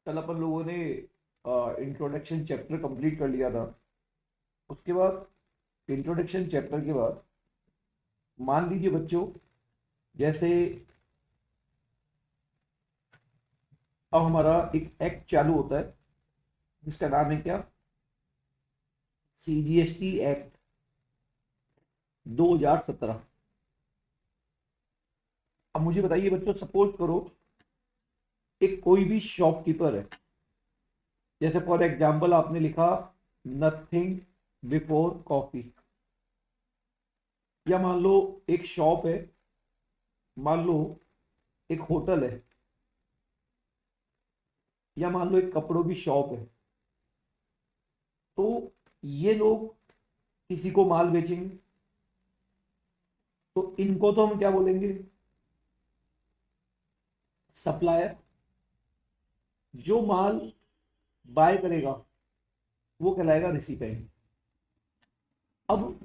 कल अपन लोगों ने इंट्रोडक्शन चैप्टर कंप्लीट कर लिया था। उसके बाद इंट्रोडक्शन चैप्टर के बाद मान लीजिए बच्चों, जैसे अब हमारा एक एक्ट चालू होता है जिसका नाम है क्या, CGST एक्ट 2017। अब मुझे बताइए बच्चों, सपोज करो एक कोई भी शॉपकीपर है। जैसे फॉर एग्जाम्पल आपने लिखा नथिंग बिफोर कॉफी, या मान लो एक शॉप है, मान लो एक होटल है, या मान लो एक कपड़ों की शॉप है। तो ये लोग किसी को माल बेचेंगे, तो इनको तो हम क्या बोलेंगे, सप्लायर। जो माल बाय करेगा वो कहलाएगा रिसिपेंट। अब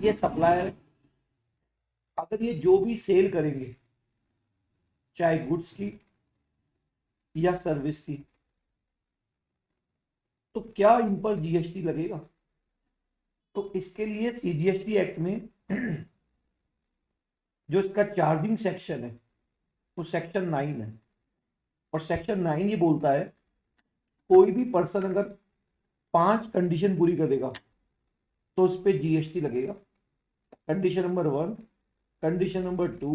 ये सप्लायर, अगर ये जो भी सेल करेंगे, चाहे गुड्स की या सर्विस की, तो क्या इन पर GST लगेगा? तो इसके लिए CGST एक्ट में जो इसका चार्जिंग सेक्शन है वो सेक्शन 9 है। और सेक्शन 9 ये बोलता है कोई भी पर्सन अगर 5 कंडीशन पूरी कर देगा तो उस पर GST लगेगा। Condition number 1, condition number 2,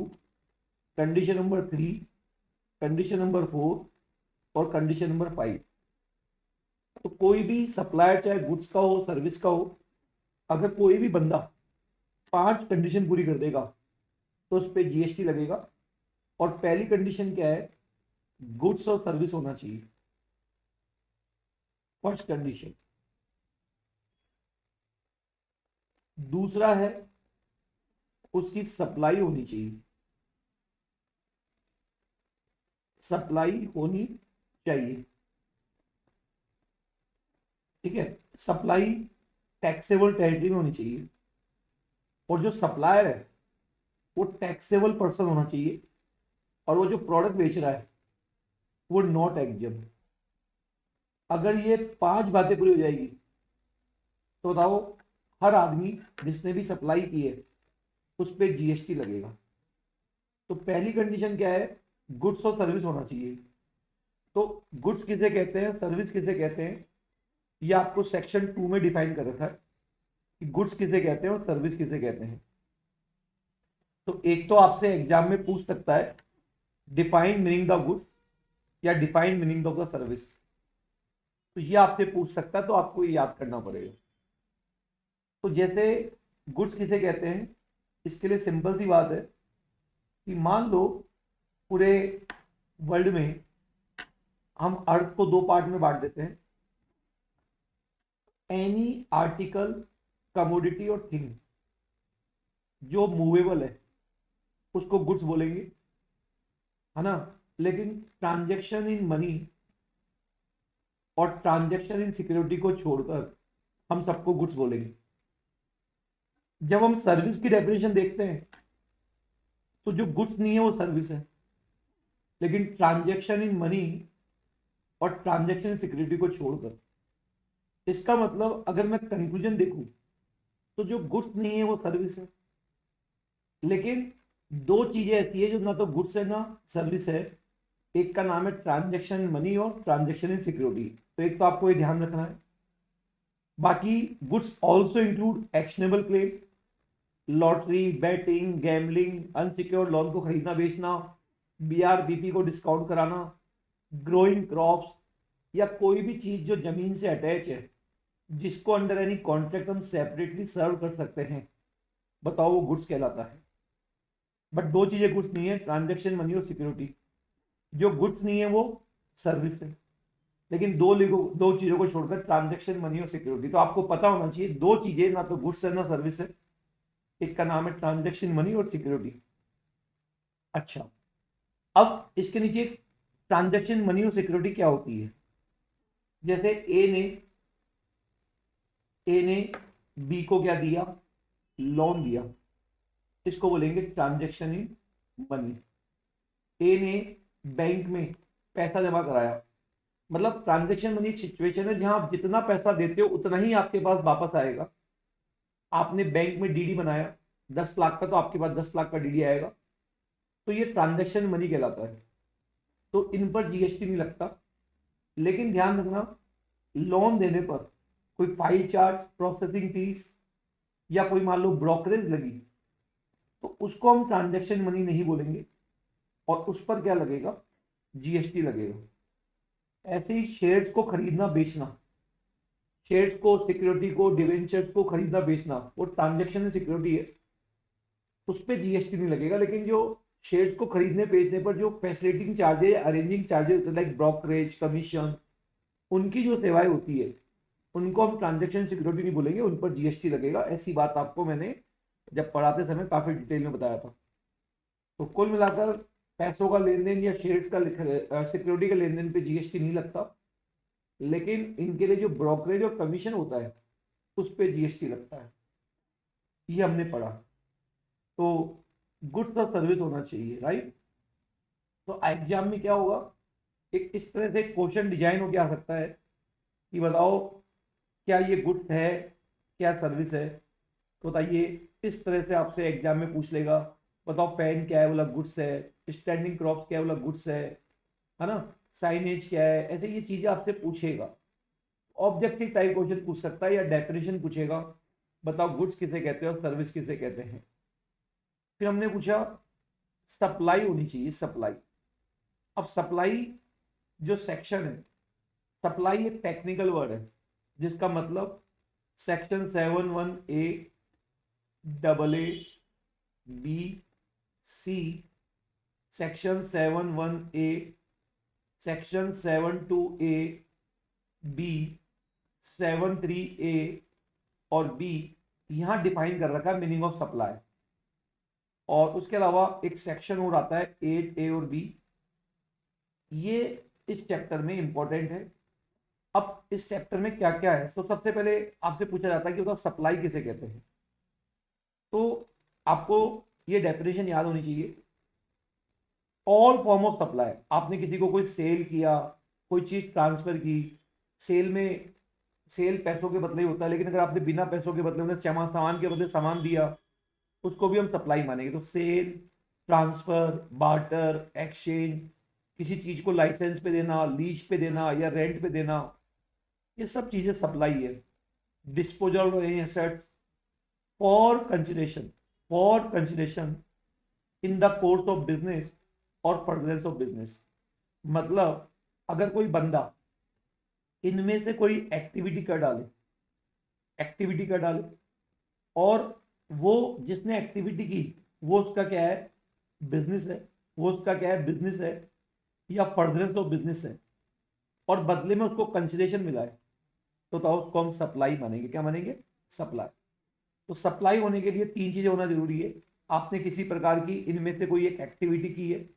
condition number 3, condition number 4 और कंडीशन नंबर 5। तो कोई भी सप्लायर, चाहे गुड्स का हो सर्विस का हो, अगर कोई भी बंदा 5 कंडीशन पूरी कर देगा तो उस पर GST लगेगा। और पहली कंडीशन क्या है, गुड्स और सर्विस होना चाहिए, फर्स्ट कंडीशन। दूसरा है उसकी सप्लाई होनी चाहिए, सप्लाई होनी चाहिए, ठीक है। सप्लाई टैक्सेबल टेरिटरी में होनी चाहिए, और जो सप्लायर है वो टैक्सेबल पर्सन होना चाहिए, और वो जो प्रोडक्ट बेच रहा है वो नॉट एग्जेम्प्ट। अगर ये 5 बातें पूरी हो जाएगी तो बताओ, हर आदमी जिसने भी सप्लाई की है उस पर GST लगेगा। तो पहली कंडीशन क्या है, गुड्स और सर्विस होना चाहिए। तो गुड्स किसे कहते हैं, सर्विस किसे कहते हैं, ये आपको सेक्शन 2 में डिफाइन कर रखा है कि गुड्स किसे कहते हैं और सर्विस किसे कहते हैं। तो एक तो आपसे एग्जाम में पूछ सकता है डिफाइन मीनिंग द गुड्स या define meaning of the service. तो ये आपसे पूछ सकता है, तो आपको ये याद करना पड़ेगा। तो जैसे गुड्स किसे कहते हैं, इसके लिए सिंपल सी बात है कि मान लो पूरे वर्ल्ड में हम अर्थ को 2 पार्ट में बांट देते हैं, एनी आर्टिकल, कमोडिटी और थिंग। जो मूवेबल है उसको गुड्स बोलेंगे, है ना। लेकिन ट्रांजैक्शन इन मनी और ट्रांजैक्शन इन सिक्योरिटी को छोड़कर हम सबको गुड्स बोलेंगे। जब हम सर्विस की डेफिनेशन देखते हैं तो जो गुड्स नहीं है वो सर्विस है, लेकिन ट्रांजैक्शन इन मनी और ट्रांजैक्शन इन सिक्योरिटी को छोड़कर, इसका मतलब अगर मैं कंक्लूजन देखूं तो जो गुड्स नहीं है वो सर्विस है। लेकिन 2 चीजें ऐसी है जो ना तो गुड्स है ना सर्विस है। एक का नाम है ट्रांजैक्शन मनी और ट्रांजैक्शन इन सिक्योरिटी। तो एक तो आपको ये ध्यान रखना है। बाकी goods also include actionable claim, lottery, batting, gambling, unsecured loan को खरीदना बेचना, BRBP को डिस्काउंट कराना, ग्रोइंग क्रॉप्स, या कोई भी चीज जो जमीन से अटैच है जिसको अंडर एनी कॉन्ट्रैक्ट हम सेपरेटली सर्व कर सकते हैं, बताओ वो गुड्स कहलाता है। बट 2 चीजें गुड्स नहीं है, ट्रांजैक्शन मनी और सिक्योरिटी। जो गुड्स नहीं है वो सर्विस है, लेकिन 2 चीजों को छोड़कर ट्रांजैक्शन मनी और सिक्योरिटी। तो आपको पता होना चाहिए 2 चीजें ना तो गुड्स है ना सर्विस है। एक का नाम है ट्रांजैक्शन मनी और सिक्योरिटी। अच्छा, अब इसके नीचे ट्रांजैक्शन मनी और सिक्योरिटी क्या होती है। जैसे ए ने बी को क्या दिया, लोन दिया, इसको बोलेंगे ट्रांजैक्शन इन मनी। ए ने बैंक में पैसा जमा कराया, मतलब ट्रांजेक्शन मनी एक सिचुएशन है जहां आप जितना पैसा देते हो उतना ही आपके पास वापस आएगा। आपने बैंक में डीडी बनाया 10 लाख का, तो आपके पास 10 लाख का डीडी आएगा, तो ये ट्रांजेक्शन मनी कहलाता है। तो इन पर जीएसटी नहीं लगता। लेकिन ध्यान रखना, लोन देने पर कोई फाइल चार्ज, प्रोसेसिंग फीस या कोई मान लो ब्रोकरेज लगी, तो उसको हम ट्रांजेक्शन मनी नहीं बोलेंगे और उस पर क्या लगेगा, जीएसटी लगेगा। ऐसे ही शेयर्स को खरीदना बेचना, शेयर्स को, सिक्योरिटी को, डिवेंचर्स को खरीदना बेचना, वो ट्रांजेक्शन सिक्योरिटी है, उस पर जीएसटी नहीं लगेगा। लेकिन जो शेयर्स को खरीदने बेचने पर जो facilitating charges, arranging charges like brokerage, commission, उनकी जो सेवाएं होती है उनको हम ट्रांजेक्शन सिक्योरिटी नहीं बोलेंगे, उन पर जीएसटी लगेगा। ऐसी बात आपको मैंने जब पढ़ाते समय काफी डिटेल में बताया था। तो कुल मिलाकर पैसों का लेन देन या शेयर्स का सिक्योरिटी के लेन देन पे जीएसटी नहीं लगता, लेकिन इनके लिए जो ब्रोकरेज और कमीशन होता है उस पर जीएसटी लगता है। ये हमने पढ़ा। तो गुड्स और सर्विस होना चाहिए, राइट। तो एग्जाम में क्या होगा, एक इस तरह से क्वेश्चन डिजाइन होकर आ सकता है कि बताओ क्या ये गुड्स है, क्या सर्विस है। तो बताइए, इस तरह से आपसे एग्जाम में पूछ लेगा, बताओ फैन क्या है, बोला गुड्स है। स्टैंडिंग क्रॉप्स क्या है, बोला गुड्स है ना। साइनेज क्या है, ऐसे ये चीजें आपसे पूछेगा। ऑब्जेक्टिव टाइप क्वेश्चन पूछ सकता है या डेफिनेशन पूछेगा, बताओ गुड्स किसे कहते हैं और सर्विस किसे कहते हैं। फिर हमने पूछा सप्लाई होनी चाहिए, सप्लाई। अब सप्लाई जो सेक्शन है, सप्लाई एक टेक्निकल वर्ड है जिसका मतलब section 7(1)(a), AA, B, C, section 7(1)(a), section 7(2)(a, B, 7(3)(a और B, यहां डिफाइन कर रखा है मीनिंग ऑफ सप्लाई। और उसके अलावा एक सेक्शन और आता है 8(a) और B, ये इस चैप्टर में इंपॉर्टेंट है। अब इस चैप्टर में क्या क्या है, तो सबसे पहले आपसे पूछा जाता है कि उसका सप्लाई किसे कहते हैं। तो आपको ये डेफिनेशन याद होनी चाहिए। ऑल फॉर्म ऑफ सप्लाई, आपने किसी को कोई सेल किया, कोई चीज ट्रांसफर की, सेल में, सेल पैसों के बदले ही होता है, लेकिन अगर आपने बिना पैसों के बदले उन्हें सामान के बदले सामान दिया, उसको भी हम सप्लाई मानेंगे। तो सेल, ट्रांसफर, बार्टर, एक्सचेंज, किसी चीज को लाइसेंस पे देना, लीज पे देना या रेंट पे देना, ये सब चीजें सप्लाई है। Disposal of any assets for consideration in the course of business और फर्दरेंस ऑफ बिजनेस। मतलब अगर कोई बंदा इनमें से कोई एक्टिविटी कर डाले और वो जिसने एक्टिविटी की वो उसका क्या है, बिजनेस है, वो उसका क्या है, बिजनेस है या फर्दरेंस ऑफ बिजनेस है, और बदले में उसको कंसिडरेशन मिला है, तो उसको हम सप्लाई मानेंगे। क्या मानेंगे, सप्लाई। तो सप्लाई होने के लिए तीन चीजें होना जरूरी है। आपने किसी प्रकार की इनमें से कोई एक एक्टिविटी की है,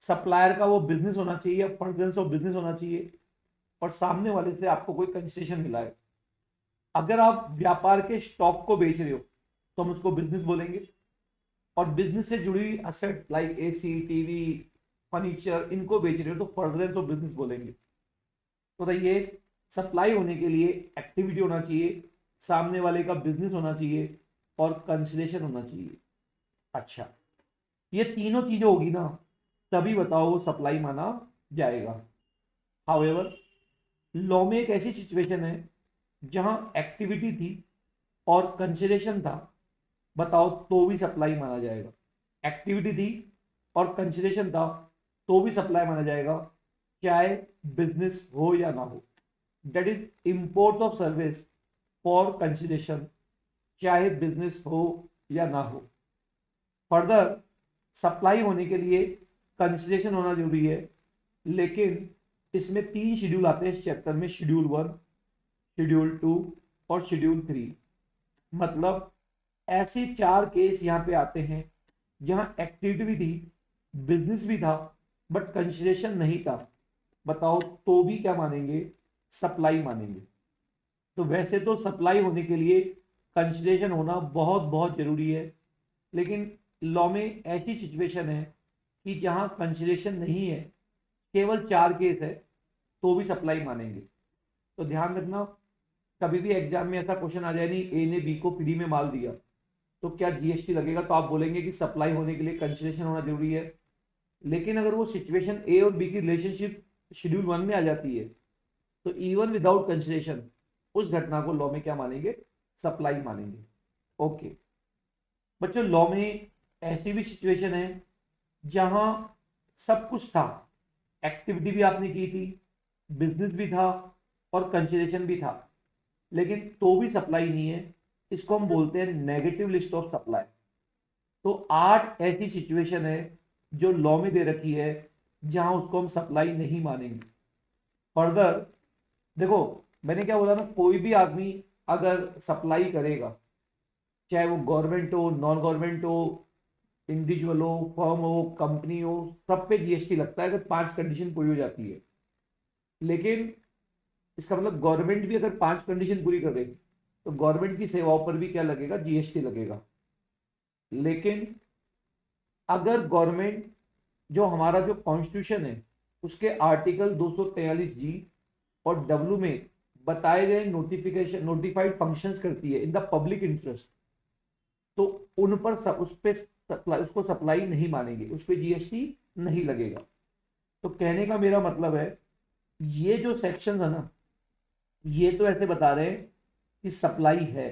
सप्लायर का वो बिजनेस होना चाहिए, फर्दरेंस ऑफ बिजनेस होना चाहिए, और सामने वाले से आपको कोई कंसेशन मिला है। अगर आप व्यापार के स्टॉक को बेच रहे हो तो हम उसको बिजनेस बोलेंगे, और बिजनेस से जुड़ी हुई asset like AC, TV, furniture, इनको बेच रहे हो तो फर्दरेंस ऑफ बिजनेस बोलेंगे। तो बताइए, सप्लाई होने के लिए एक्टिविटी होना चाहिए, सामने वाले का बिजनेस होना चाहिए और कंसिडरेशन होना चाहिए। अच्छा, ये तीनों चीजें होगी ना, तभी बताओ वो सप्लाई माना जाएगा। हाउएवर, लॉ में एक ऐसी सिचुएशन है जहां एक्टिविटी थी और कंसिडरेशन था, बताओ तो भी सप्लाई माना जाएगा। एक्टिविटी थी और कंसिडरेशन था तो भी सप्लाई माना जाएगा, चाहे बिजनेस हो या ना हो। That is import of service for consideration, चाहे बिजनेस हो या ना हो। फर्दर, सप्लाई होने के लिए कंसिडरेशन होना जरूरी है, लेकिन इसमें 3 शेड्यूल आते हैं इस चैप्टर में, शेड्यूल 1, शेड्यूल 2 और शेड्यूल 3। मतलब ऐसे 4 केस यहां पे आते हैं जहां एक्टिविटी भी थी, बिजनेस भी था, बट कंसिडरेशन नहीं था, बताओ तो भी क्या मानेंगे, सप्लाई मानेंगे। तो वैसे तो सप्लाई होने के लिए कंसिडरेशन होना बहुत बहुत जरूरी है, लेकिन लॉ में ऐसी सिचुएशन है कि जहां कंसिडरेशन नहीं है, केवल 4 केस है, तो भी सप्लाई मानेंगे। तो ध्यान रखना, कभी भी एग्जाम में ऐसा क्वेश्चन आ जाए, नहीं ए ने बी को फ्री में माल दिया तो क्या जीएसटी लगेगा, तो आप बोलेंगे कि सप्लाई होने के लिए कंसिडरेशन होना जरूरी है। लेकिन अगर वो सिचुएशन ए और बी की रिलेशनशिप शेड्यूल 1 में आ जाती है, तो इवन विदाउट कंसिडरेशन उस घटना को लॉ में क्या मानेंगे, सप्लाई मानेंगे। ओके बच्चों, लॉ में ऐसी भी सिचुएशन है जहां सब कुछ था, एक्टिविटी भी आपने की थी, बिजनेस भी था और कंसिडरेशन भी था, लेकिन तो भी सप्लाई नहीं है। इसको हम बोलते हैं नेगेटिव लिस्ट ऑफ सप्लाई। तो 8 ऐसी सिचुएशन है जो लॉ में दे रखी है जहां उसको हम सप्लाई नहीं मानेंगे। फर्दर देखो, मैंने क्या बोला ना, कोई भी आदमी अगर सप्लाई करेगा, चाहे वो गवर्नमेंट हो, नॉन गवर्नमेंट हो, इंडिविजुअल हो, फर्म हो, कंपनी हो, सब पे जीएसटी लगता है अगर 5 कंडीशन पूरी हो जाती है। लेकिन इसका मतलब गवर्नमेंट भी अगर 5 कंडीशन पूरी करे तो गवर्नमेंट की सेवाओं पर भी क्या लगेगा, जीएसटी लगेगा। लेकिन अगर गवर्नमेंट, जो हमारा जो कॉन्स्टिट्यूशन है उसके आर्टिकल 243 जी और डब्ल्यू में बताए गए नोटिफिकेशन नोटिफाइड फंक्शंस करती है इन द पब्लिक इंटरेस्ट, तो उन पर उस पे उसको सप्लाई नहीं मानेंगे, उस पर जीएसटी नहीं लगेगा। तो कहने का मेरा मतलब है, ये जो सेक्शन है ना, ये तो ऐसे बता रहे हैं कि सप्लाई है,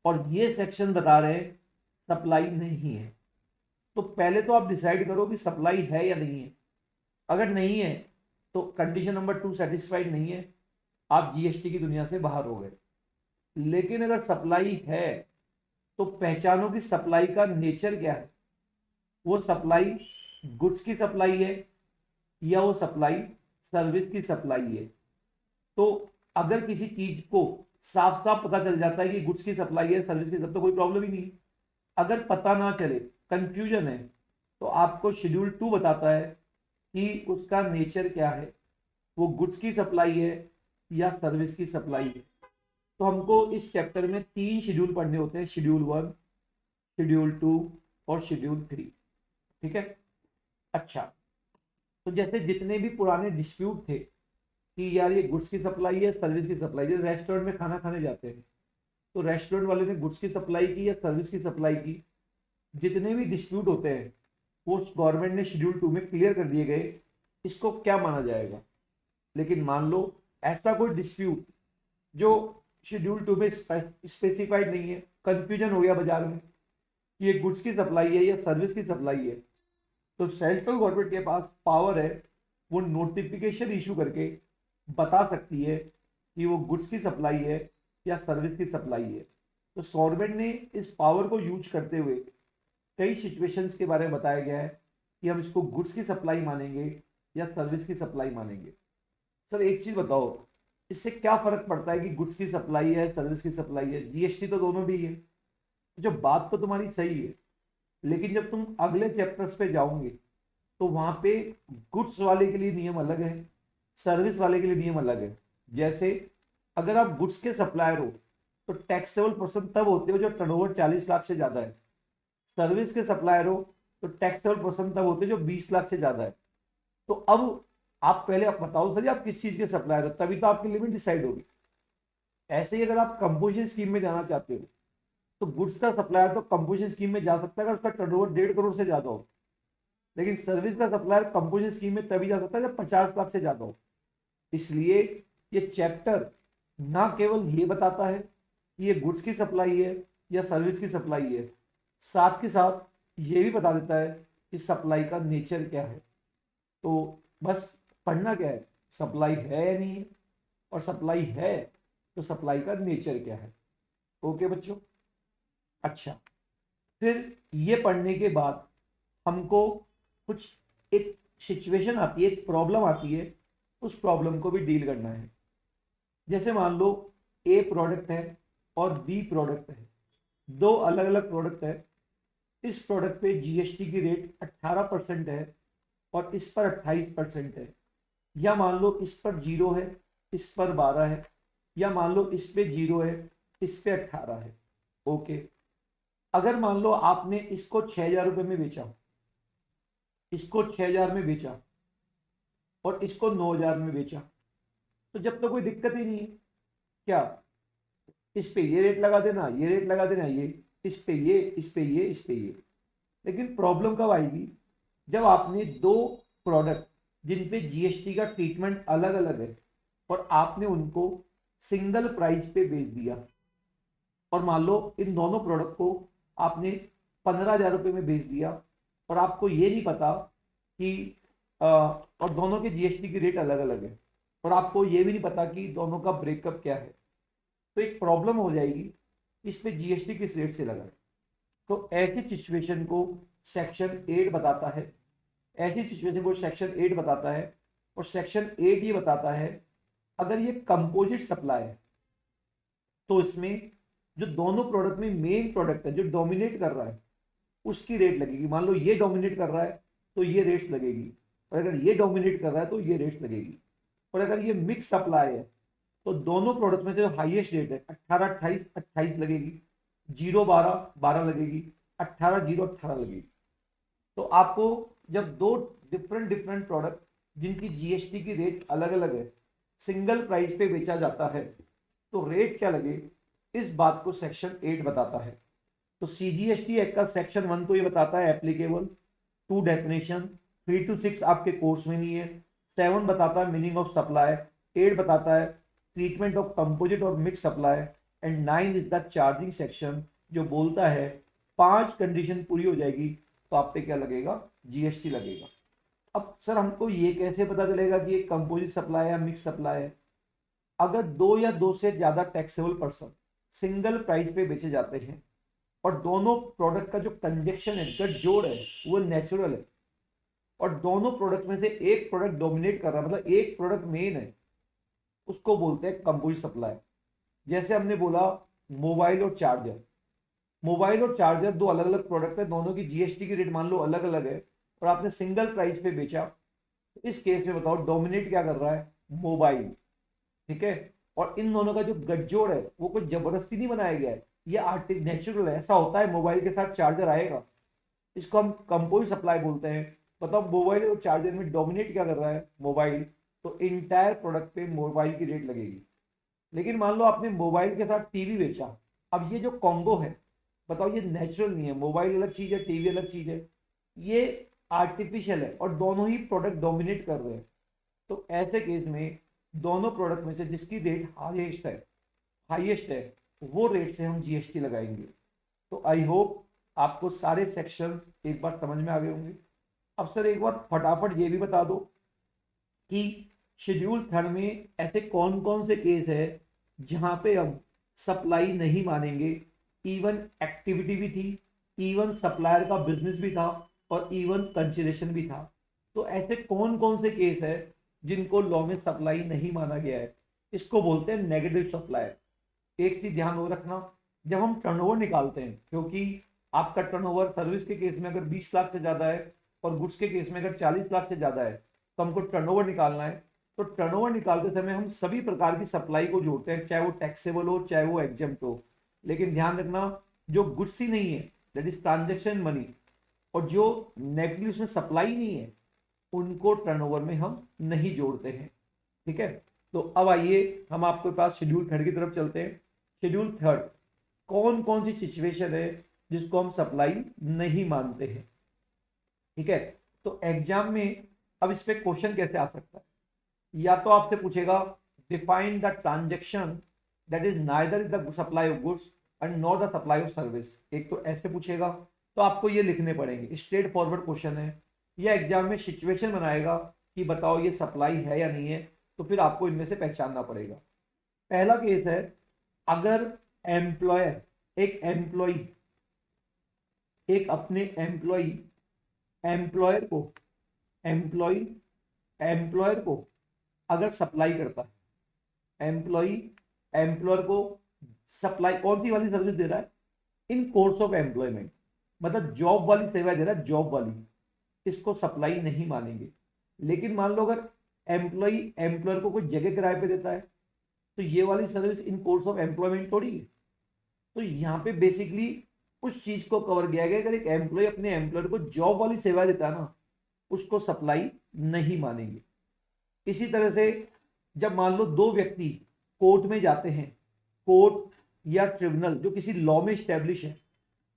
और ये सेक्शन बता रहे हैं सप्लाई नहीं है। तो पहले तो आप डिसाइड करो कि सप्लाई है या नहीं है। अगर नहीं है तो कंडीशन नंबर 2 सेटिस्फाइड नहीं है, आप जीएसटी की दुनिया से बाहर हो गए। लेकिन अगर सप्लाई है तो पहचानो कि सप्लाई का नेचर क्या है। वो सप्लाई गुड्स की सप्लाई है या वो सप्लाई सर्विस की सप्लाई है। तो अगर किसी चीज को साफ साफ पता चल जाता है कि गुड्स की सप्लाई है, सर्विस की सप्लाई, तो कोई प्रॉब्लम ही नहीं। अगर पता ना चले, कंफ्यूजन है, तो आपको शेड्यूल 2 बताता है कि उसका नेचर क्या है, वो गुड्स की सप्लाई है या सर्विस की सप्लाई है। तो हमको इस चैप्टर में 3 शेड्यूल पढ़ने होते हैं, शेड्यूल 1, शेड्यूल 2 और शेड्यूल 3। ठीक है। अच्छा, तो जैसे जितने भी पुराने डिस्प्यूट थे कि यार ये गुड्स की सप्लाई है, सर्विस की सप्लाई है, रेस्टोरेंट में खाना खाने जाते हैं तो रेस्टोरेंट वाले ने गुड्स की सप्लाई की या सर्विस की सप्लाई की, जितने भी डिस्प्यूट होते हैं वो गवर्नमेंट ने शेड्यूल 2 में क्लियर कर दिए गए, इसको क्या माना जाएगा। लेकिन मान लो ऐसा कोई डिस्प्यूट जो शेड्यूल 2 में स्पेसिफाइड नहीं है, कंफ्यूजन हो गया बाजार में कि ये गुड्स की सप्लाई है या सर्विस की सप्लाई है, तो सेंट्रल गवर्नमेंट के पास पावर है, वो नोटिफिकेशन इशू करके बता सकती है कि वो गुड्स की सप्लाई है या सर्विस की सप्लाई है। तो गवर्नमेंट ने इस पावर को यूज करते हुए कई सिचुएशंस के बारे में बताया गया है कि हम इसको गुड्स की सप्लाई मानेंगे या सर्विस की सप्लाई मानेंगे। सर एक चीज बताओ, इससे क्या फर्क पड़ता है कि गुड्स की सप्लाई है, सर्विस की सप्लाई है, जीएसटी तो दोनों भी है। जो बात तो तुम्हारी सही है, लेकिन जब तुम अगले चैप्टर्स पे जाओगे तो वहां पे गुड्स वाले के लिए नियम अलग है, सर्विस वाले के लिए नियम अलग है। जैसे अगर आप गुड्स के सप्लायर हो तो टैक्सेबल पर्सन तब होते हो जो टर्नओवर 40 लाख से ज्यादा है। सर्विस के सप्लायर हो तो टैक्सेबल पर्सन तब होते हैं जो 20 लाख से ज्यादा है। तो अब आप पहले आप बताओ सर आप किस चीज के सप्लायर हो, तभी तो आपकी लिमिट डिसाइड होगी। ऐसे ही अगर आप कंपोजिशन स्कीम में जाना चाहते हो तो गुड्स का सप्लायर तो कंपोजिशन स्कीम में जा सकता है अगर उसका टर्नओवर 1.5 करोड़ से ज्यादा हो, लेकिन सर्विस का सप्लायर कंपोजिशन स्कीम में तभी जा सकता है जब 50 लाख से ज्यादा हो। इसलिए ये चैप्टर ना केवल ये बताता है कि ये गुड्स की सप्लाई है या सर्विस की सप्लाई है, साथ के साथ ये भी बता देता है कि सप्लाई का नेचर क्या है। तो बस पढ़ना क्या है, सप्लाई है या नहीं है, और सप्लाई है तो सप्लाई का नेचर क्या है। ओके बच्चों। अच्छा, फिर ये पढ़ने के बाद हमको कुछ एक सिचुएशन आती है, एक प्रॉब्लम आती है, उस प्रॉब्लम को भी डील करना है। जैसे मान लो ए प्रोडक्ट है और बी प्रोडक्ट है, दो अलग अलग प्रोडक्ट है। इस प्रोडक्ट पे जीएसटी की रेट 18% है और इस पर 28% है, या मान लो इस पर 0 है, इस पर 12 है, या मान लो इस पे 0 है, इस पे 18 है। ओके, अगर मान लो आपने इसको 6,000 रुपये में बेचा, इसको 6,000 में बेचा और इसको 9,000 में बेचा, तो जब तो कोई दिक्कत ही नहीं है। क्या, इस पे ये रेट लगा देना, ये रेट लगा देना, ये इस पे ये, इस पे ये, इस पे ये। लेकिन प्रॉब्लम कब आएगी, जब आपने दो प्रोडक्ट जिन पे जीएसटी का ट्रीटमेंट अलग अलग है और आपने उनको सिंगल प्राइस पे बेच दिया, और मान लो इन दोनों प्रोडक्ट को आपने 15,000 रुपये में बेच दिया और आपको ये नहीं पता कि और दोनों के जीएसटी की रेट अलग अलग है और आपको ये भी नहीं पता कि दोनों का ब्रेकअप क्या है, तो एक प्रॉब्लम हो जाएगी इस पे जीएसटी किस रेट से लगा है। तो ऐसी सिचुएशन को सेक्शन 8 बताता है, ऐसी सिचुएशन को सेक्शन 8 बताता है। और सेक्शन 8 ये बताता है अगर ये कंपोजिट सप्लाई है तो इसमें जो दोनों प्रोडक्ट में मेन प्रोडक्ट है जो डोमिनेट कर रहा है उसकी रेट लगेगी। मान लो ये डोमिनेट कर रहा है तो ये रेट्स लगेगी, और अगर ये डोमिनेट कर रहा है तो ये रेट्स लगेगी। और अगर ये मिक्स सप्लाई है तो दोनों प्रोडक्ट में जो हाईएस्ट रेट है 18 28 28 लगेगी, 0 12 12 लगेगी, 18 0 18 लगेगी। तो आपको जब दो डिफरेंट डिफरेंट प्रोडक्ट जिनकी जीएसटी की रेट अलग अलग है सिंगल प्राइस पे बेचा जाता है तो रेट क्या लगे, इस बात को सेक्शन 8 बताता है। तो सीजीएसटी एक्ट का सेक्शन 1 तो ये बताता है एप्लीकेबल, 2 डेफिनेशन, 3 to 6 आपके कोर्स में नहीं है, 7 बताता है मीनिंग ऑफ सप्लाई, 8 बताता है ट्रीटमेंट ऑफ कंपोजिट और mix supply, and 9 is the charging section जो बोलता है 5 कंडीशन पूरी हो जाएगी तो आप पे क्या लगेगा, जीएसटी लगेगा। अब सर हमको ये कैसे पता चलेगा कि ये कंपोजिट सप्लाई है या मिक्स सप्लाई है, अगर दो या दो से ज्यादा टैक्सेबल पर्सन सिंगल प्राइस पे बेचे जाते हैं और दोनों प्रोडक्ट का जो कंजक्शन है गठजोड़ है वो नेचुरल है और दोनों प्रोडक्ट में से एक प्रोडक्ट डोमिनेट कर रहा है, मतलब एक प्रोडक्ट मेन है, उसको बोलते हैं कंपोजिट सप्लाई। जैसे हमने बोला मोबाइल और चार्जर, मोबाइल और चार्जर दो अलग अलग प्रोडक्ट है, दोनों की जीएसटी की रेट मान लो अलग अलग है और आपने सिंगल प्राइस पे बेचा, तो इस केस में बताओ डोमिनेट क्या कर रहा है, मोबाइल। ठीक है, और इन दोनों का जो गठजोड़ है वो कोई जबरदस्ती नहीं बनाया गया है, ये आर्टिफिशियल नेचुरल है। ऐसा होता है मोबाइल के साथ चार्जर आएगा, इसको हम कंपोजिट सप्लाई बोलते हैं। बताओ मोबाइल और चार्जर में डोमिनेट क्या कर रहा है, मोबाइल, तो इंटायर प्रोडक्ट पे मोबाइल की रेट लगेगी। लेकिन मान लो आपने मोबाइल के साथ टीवी बेचा, अब ये जो कॉम्बो है बताओ ये नेचुरल नहीं है, मोबाइल अलग चीज है टीवी अलग चीज है, ये आर्टिफिशियल है और दोनों ही प्रोडक्ट डोमिनेट कर रहे हैं। तो ऐसे केस में दोनों प्रोडक्ट में से जिसकी रेट हाईएस्ट है वो रेट से हम जीएसटी लगाएंगे। तो आई होप आपको सारे सेक्शंस एक बार समझ में आ गए होंगे। अब सर एक बार फटाफट ये भी बता दो कि शेड्यूल 3 में ऐसे कौन कौन से केस है जहां पे हम सप्लाई नहीं मानेंगे, इवन एक्टिविटी भी थी, इवन सप्लायर का बिजनेस भी था और इवन कंसिडरेशन भी था। तो ऐसे कौन कौन से केस है जिनको लॉ में सप्लाई नहीं माना गया है, इसको बोलते हैं नेगेटिव सप्लाई। एक चीज ध्यान में रखना, जब हम टर्नओवर निकालते हैं, क्योंकि आपका टर्नओवर सर्विस के केस में अगर 20 लाख से ज्यादा है और गुड्स के केस में अगर 40 लाख से ज्यादा है तो हमको टर्नओवर निकालना है। तो टर्नओवर निकालते समय हम सभी प्रकार की सप्लाई को जोड़ते हैं, चाहे वो टैक्सेबल हो चाहे वो एग्जेम्प्ट हो। लेकिन ध्यान रखना जो गुड्स ही नहीं है दैट इज ट्रांजेक्शन मनी, और जो नेगेटिव उसमें सप्लाई नहीं है उनको टर्नओवर में हम नहीं जोड़ते हैं। ठीक है, तो अब आइए हम आपके पास शेड्यूल 3 की तरफ चलते हैं। शेड्यूल 3 कौन कौन सी सिचुएशन है जिसको हम सप्लाई नहीं मानते हैं। ठीक है, तो एग्जाम में अब इस पे क्वेश्चन कैसे आ सकता है, या तो आपसे पूछेगा define the transaction that is neither the supply of goods and not the supply of service. एक तो ऐसे पूछेगा तो आपको ये लिखने पड़ेंगे, स्ट्रेट फॉरवर्ड क्वेश्चन है। या एग्जाम में सिचुएशन बनाएगा कि बताओ ये सप्लाई है या नहीं है, तो फिर आपको इनमें से पहचानना पड़ेगा। पहला केस है अगर एम्प्लॉयर एक अपने एम्प्लॉयर को अगर सप्लाई करता है, एम्प्लॉयर को सप्लाई कौन सी वाली सर्विस दे रहा है, इन कोर्स ऑफ एम्प्लॉयमेंट, मतलब जॉब वाली सेवा दे रहा है, जॉब वाली, इसको सप्लाई नहीं मानेंगे। लेकिन मान लो अगर एम्प्लॉयर को कोई जगह किराए पे देता है तो ये वाली service in course of employment थोड़ी है। तो यहाँ पे बेसिकली उस चीज को कवर किया गया। अगर एक एम्प्लॉय अपने एम्प्लॉयर को जॉब वाली सेवा देता है ना, उसको सप्लाई नहीं मानेंगे। इसी तरह से जब मान लो दो व्यक्ति कोर्ट में जाते हैं, कोर्ट या ट्रिब्यूनल जो किसी लॉ में स्टैब्लिश है,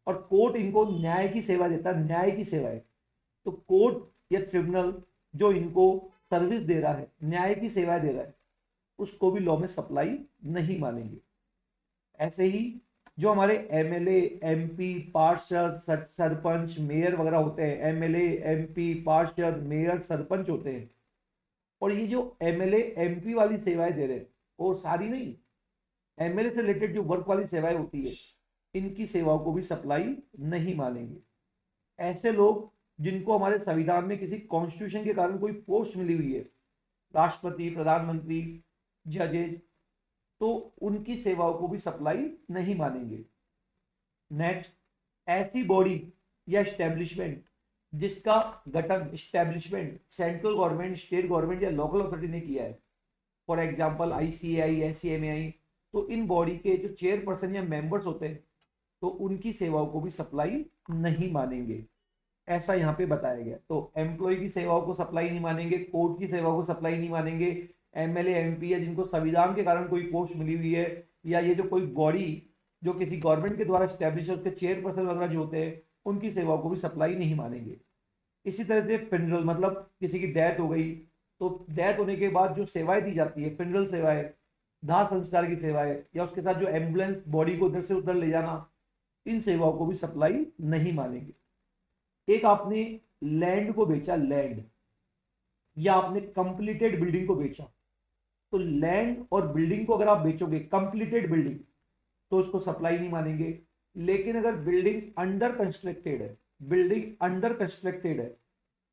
और कोर्ट इनको न्याय की सेवा देता है, न्याय की सेवा है, तो कोर्ट या ट्रिब्यूनल जो इनको सर्विस दे रहा है, न्याय की सेवा दे रहा है, उसको भी लॉ में सप्लाई नहीं मानेंगे। ऐसे ही जो हमारे एमएलए, एमपी, पार्षद, सरपंच, मेयर वगैरह होते हैं, एमएलए, एमपी, पार्षद, मेयर, सरपंच होते हैं, और ये जो एमएलए, एमपी वाली सेवाएं दे रहे हैं, और सारी नहीं, एमएलए से रिलेटेड जो वर्क वाली सेवाएं होती है, इनकी सेवाओं को भी सप्लाई नहीं मानेंगे। ऐसे लोग जिनको हमारे संविधान में किसी कॉन्स्टिट्यूशन के कारण कोई पोस्ट मिली हुई है, राष्ट्रपति, प्रधानमंत्री, जजेज, तो उनकी सेवाओं को भी सप्लाई नहीं मानेंगे। नेक्स्ट, ऐसी बॉडी या एस्टेब्लिशमेंट जिसका गठन establishment central government, state government या लोकल अथॉरिटी ने किया है, फॉर एग्जांपल आईसीएआई, एससीएमएआई, तो इन बॉडी के जो चेयरपर्सन या मेंबर्स होते हैं, तो उनकी सेवाओं को भी सप्लाई नहीं मानेंगे। ऐसा यहाँ पे बताया गया। तो एम्प्लॉय की सेवाओं को सप्लाई नहीं मानेंगे, कोर्ट की सेवाओं को सप्लाई नहीं मानेंगे, एमएलए, एमपी या जिनको संविधान के कारण कोई पोस्ट मिली हुई है, या ये जो कोई बॉडी जो किसी गवर्नमेंट के द्वारा स्टैब्लिश है, उसके चेयरपर्सन वगैरह जो होते हैं, उनकी सेवाओं को भी सप्लाई नहीं मानेंगे। इसी तरह से फिनरल, मतलब किसी की डेथ हो गई, तो डेथ होने के बाद जो सेवाएं दी जाती है, फिनरल सेवाएं, दाह संस्कार की सेवाएं, या उसके साथ जो एम्बुलेंस बॉडी को उधर से उधर ले जाना, इन सेवाओं को भी सप्लाई नहीं मानेंगे। एक आपने लैंड को बेचा, लैंड, या आपने कंप्लीटेड बिल्डिंग को बेचा, तो लैंड और बिल्डिंग को अगर आप बेचोगे, कंप्लीटेड बिल्डिंग, तो उसको सप्लाई नहीं मानेंगे। लेकिन अगर बिल्डिंग अंडर कंस्ट्रक्टेड है, बिल्डिंग अंडर कंस्ट्रक्टेड है,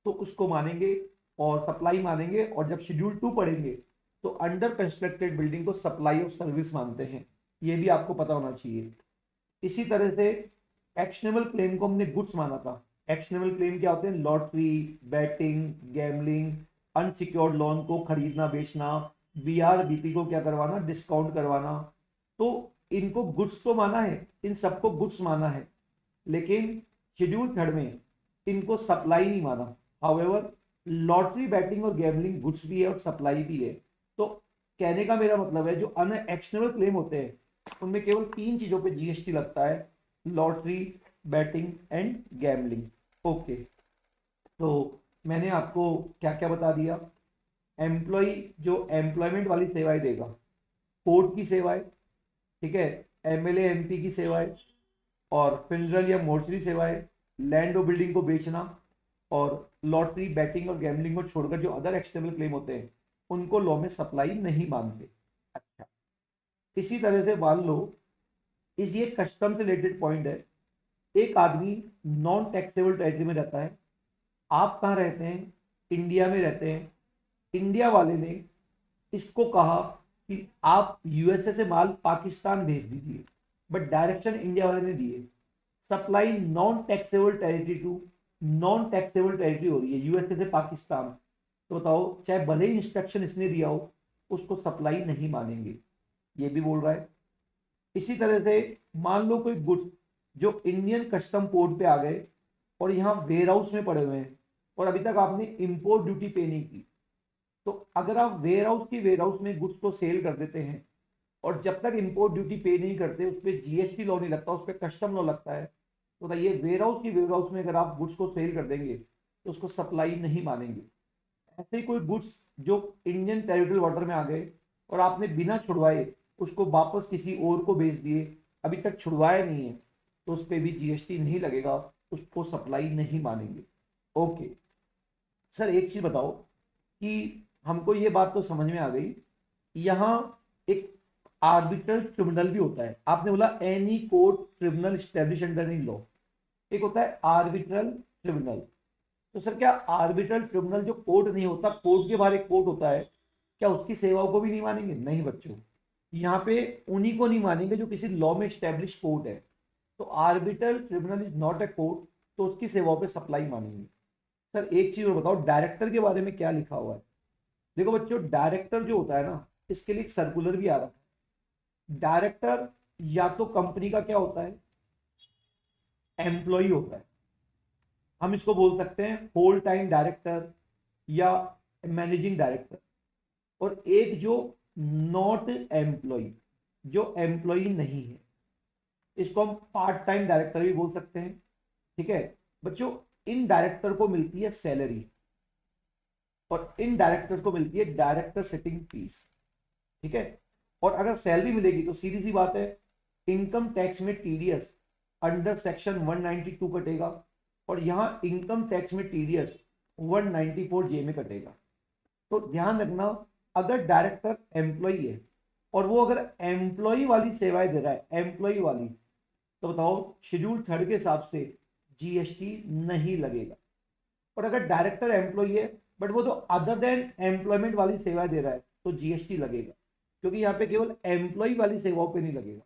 तो उसको मानेंगे और सप्लाई मानेंगे। और जब शेड्यूल 2 पढ़ेंगे तो अंडर कंस्ट्रक्टेड बिल्डिंग को सप्लाई ऑफ सर्विस मानते हैं, ये भी आपको पता होना चाहिए। इसी तरह से एक्शनेबल क्लेम को हमने गुड्स माना था। एक्शनेबल क्लेम क्या होते हैं? Lottery, batting, gambling, unsecured loan को खरीदना बेचना, बीआरबीपी को क्या करवाना, डिस्काउंट करवाना, तो इनको गुड्स तो माना है, इन सबको गुड्स माना है, लेकिन शेड्यूल 3 में इनको सप्लाई नहीं माना। हाउएवर लॉटरी, बैटिंग और गैमलिंग गुड्स भी है और सप्लाई भी है। तो कहने का मेरा मतलब है जो अनएक्शनेबल क्लेम होते हैं उनमें केवल 3 चीजों पे जीएसटी लगता है, lottery, batting and gambling. Okay, तो मैंने आपको क्या क्या बता दिया। एम्प्लॉय जो एम्प्लॉयमेंट वाली सेवाएं देगा, कोर्ट की सेवाएं, ठीक है, एमएलए, एमपी की सेवाएं, और फिनरल या मोर्चरी सेवाएं, लैंड और बिल्डिंग को बेचना, और लॉटरी, बैटिंग और गैमलिंग को छोड़कर जो अदर एक्सटर्नल क्लेम होते हैं उनको लॉ में सप्लाई नहीं मानते। अच्छा, इसी तरह से मान लो इस ये कस्टम से रिलेटेड पॉइंट है, एक आदमी नॉन टैक्सेबल टेरिटरी में रहता है, आप कहाँ रहते हैं? इंडिया में रहते हैं। इंडिया वाले ने इसको कहा कि आप यूएसए से माल पाकिस्तान भेज दीजिए, बट डायरेक्शन इंडिया वाले ने दिए, supply non taxable territory to non taxable territory हो रही है यूएसए से पाकिस्तान, तो बताओ चाहे भले ही इंस्ट्रक्शन इसने दिया हो, उसको सप्लाई नहीं मानेंगे, ये भी बोल रहा है। इसी तरह से मान लो कोई गुड्स जो इंडियन कस्टम पोर्ट पे आ गए और यहाँ वेयर हाउस में पड़े हुए हैं और अभी तक आपने इंपोर्ट ड्यूटी पे नहीं की, तो अगर आप वेयर हाउस में गुड्स को सेल कर देते हैं और जब तक इंपोर्ट ड्यूटी पे नहीं करते, उस पर जीएसटी लॉ नहीं लगता, उस पर कस्टम लॉ लगता है, तो ये वेयर हाउस में अगर आप गुड्स को सेल कर देंगे तो उसको सप्लाई नहीं मानेंगे। ऐसे ही कोई गुड्स जो इंडियन टेरिटोरियल वाटर में आ गए और आपने बिना छुड़वाए उसको वापस किसी और को बेच दिए, अभी तक छुड़वाया नहीं है, तो उस पर भी जीएसटी नहीं लगेगा, उसको सप्लाई नहीं मानेंगे। ओके सर, एक चीज बताओ कि हमको ये बात तो समझ में आ गई, यहाँ एक आर्बिट्रल ट्रिब्यूनल भी होता है। आपने बोला any court tribunal establish under any law, एक होता है आर्बिट्रल ट्रिब्यूनल। तो सर क्या आर्बिट्रल ट्रिब्यूनल जो कोर्ट नहीं होता, कोर्ट के बाहर एक कोर्ट होता है, क्या उसकी सेवाओं को भी नहीं मानेंगे? नहीं बच्चों, यहाँ पे उन्हीं को नहीं मानेंगे जो किसी लॉ में एस्टैब्लिश कोर्ट है। तो arbitral tribunal is not a court, तो उसकी सेवाओं पे सप्लाई मानेंगे। सर एक चीज और बताओ, डायरेक्टर के बारे में क्या लिखा हुआ है? देखो बच्चों, डायरेक्टर जो होता है ना, इसके लिए एक सर्कुलर भी आ रहा है। डायरेक्टर या तो कंपनी का क्या होता है, एम्प्लॉय होता है, हम इसको बोल सकते हैं होल टाइम डायरेक्टर या मैनेजिंग डायरेक्टर, और एक जो नॉट एम्प्लॉय, जो एम्प्लॉय नहीं है, इसको हम पार्ट टाइम डायरेक्टर भी बोल सकते हैं। ठीक है बच्चों, इन डायरेक्टर को मिलती है सैलरी और इन डायरेक्टर्स को मिलती है डायरेक्टर सेटिंग फीस। ठीक है, और अगर सैलरी मिलेगी तो सीधी सी बात है, इनकम टैक्स में टीडीएस अंडर सेक्शन 192 कटेगा और यहां इनकम टैक्स में टीडीएस 194 जे में कटेगा। तो ध्यान रखना, अगर डायरेक्टर एम्प्लॉय है और वो अगर एम्प्लॉय वाली सेवाएं दे रहा है, एम्प्लॉय वाली, तो बताओ शेड्यूल 3 के हिसाब से जीएसटी नहीं लगेगा। और अगर डायरेक्टर एम्प्लॉय है बट वो तो अदर देन एम्प्लॉयमेंट वाली सेवाएं दे रहा है तो जीएसटी लगेगा, क्योंकि यहाँ पे केवल एम्प्लॉय वाली सेवाओं पे नहीं लगेगा।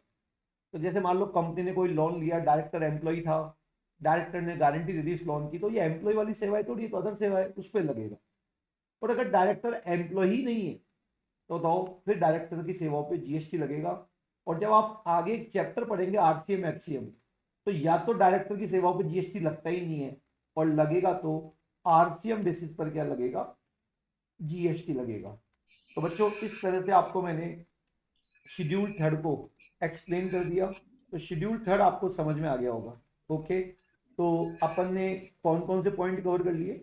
तो जैसे मान लो कंपनी ने कोई लोन लिया, डायरेक्टर एम्प्लॉय था, डायरेक्टर ने गारंटी दे दी इस लोन की, तो ये एम्प्लॉय वाली सेवाएं थोड़ी, तो अदर सेवा है उस पर लगेगा। और अगर डायरेक्टर एम्प्लॉय ही नहीं है तो बताओ फिर डायरेक्टर की सेवाओं पे जीएसटी लगेगा। और जब आप आगे एक चैप्टर पढ़ेंगे आरसीएम एफसीएम, तो या तो डायरेक्टर की सेवाओं पे जीएसटी लगता ही नहीं है, और लगेगा तो आरसीएम बेसिस पर क्या लगेगा, जीएसटी लगेगा। तो बच्चों इस तरह से आपको मैंने शेड्यूल 3 को एक्सप्लेन कर दिया, तो शेड्यूल 3 आपको समझ में आ गया होगा। ओके, तो अपन ने कौन कौन से पॉइंट कवर कर लिए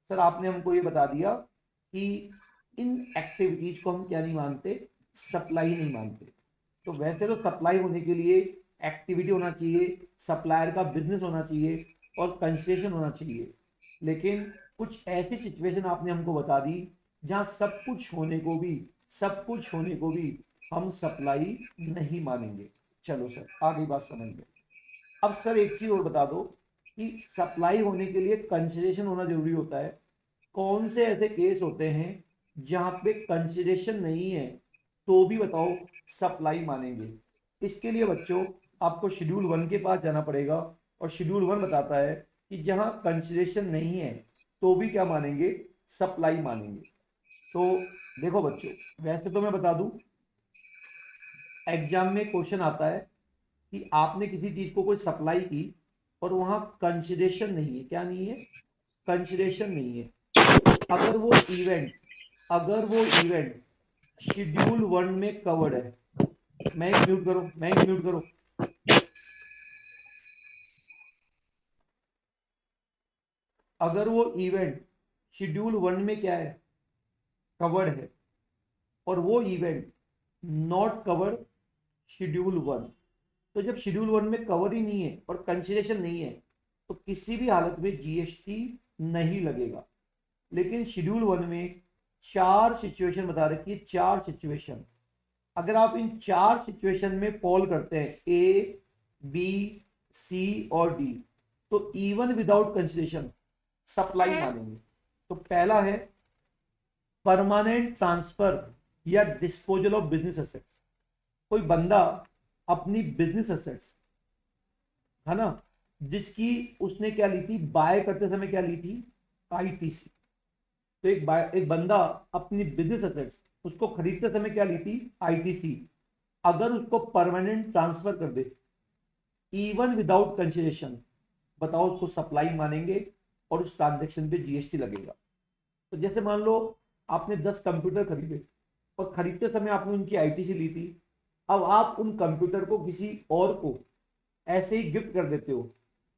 सर? आपने हमको ये बता दिया कि इन एक्टिविटीज को हम क्या नहीं मानते, सप्लाई नहीं मानते। तो वैसे तो सप्लाई होने के लिए एक्टिविटी होना चाहिए, सप्लायर का बिजनेस होना चाहिए और कंसेशन होना चाहिए, लेकिन कुछ ऐसी सिचुएशन आपने हमको बता दी जहां सब कुछ होने को भी, सब कुछ होने को भी हम सप्लाई नहीं मानेंगे। चलो सर आगे बात समझ में। अब सर एक चीज और बता दो कि सप्लाई होने के लिए कंसिडरेशन होना जरूरी होता है। कौन से ऐसे केस होते हैं जहां पे कंसिडरेशन नहीं है तो भी बताओ सप्लाई मानेंगे? इसके लिए बच्चों आपको शेड्यूल 1 के पास जाना पड़ेगा, और शेड्यूल 1 बताता है कि जहां कंसिडरेशन नहीं है तो भी क्या मानेंगे, सप्लाई मानेंगे। तो देखो बच्चों, वैसे तो मैं बता दूं एग्जाम में क्वेश्चन आता है कि आपने किसी चीज को कोई सप्लाई की और वहां कंसिडरेशन नहीं है, क्या नहीं है, कंसिडरेशन नहीं है। तो अगर वो इवेंट शेड्यूल 1 में कवर्ड है, मैं एक म्यूट करो, मैं एक म्यूट करो, अगर वो इवेंट शेड्यूल 1 में क्या है, कवर्ड है, और वो इवेंट नॉट कवर्ड शेड्यूल 1, तो जब शेड्यूल 1 में कवर ही नहीं है और कंसिडरेशन नहीं है तो किसी भी हालत में जीएसटी नहीं लगेगा। लेकिन शेड्यूल 1 में 4 सिचुएशन बता रखी है, 4 सिचुएशन। अगर आप इन 4 सिचुएशन में फॉल करते हैं ए बी सी और डी, तो इवन विदाउट कंसिडरेशन सप्लाई मानेंगे। तो पहला है परमानेंट ट्रांसफर या डिस्पोजल ऑफ बिजनेस एसेट्स। कोई बंदा अपनी बिजनेस एसेट्स, है ना, जिसकी उसने क्या ली थी, बाय करते समय क्या ली थी, आईटीसी। तो एक बंदा अपनी बिजनेस एसेट्स उसको खरीदते समय क्या ली थी, आईटीसी, अगर उसको परमानेंट ट्रांसफर कर दे इवन विदाउट कंसिडरेशन, बताओ उसको सप्लाई मानेंगे और उस ट्रांजेक्शन पे जीएसटी लगेगा। तो जैसे मान लो आपने 10 कंप्यूटर खरीदे और खरीदते समय आपने उनकी आईटीसी ली थी, अब आप उन कंप्यूटर को किसी और को ऐसे ही गिफ्ट कर देते हो,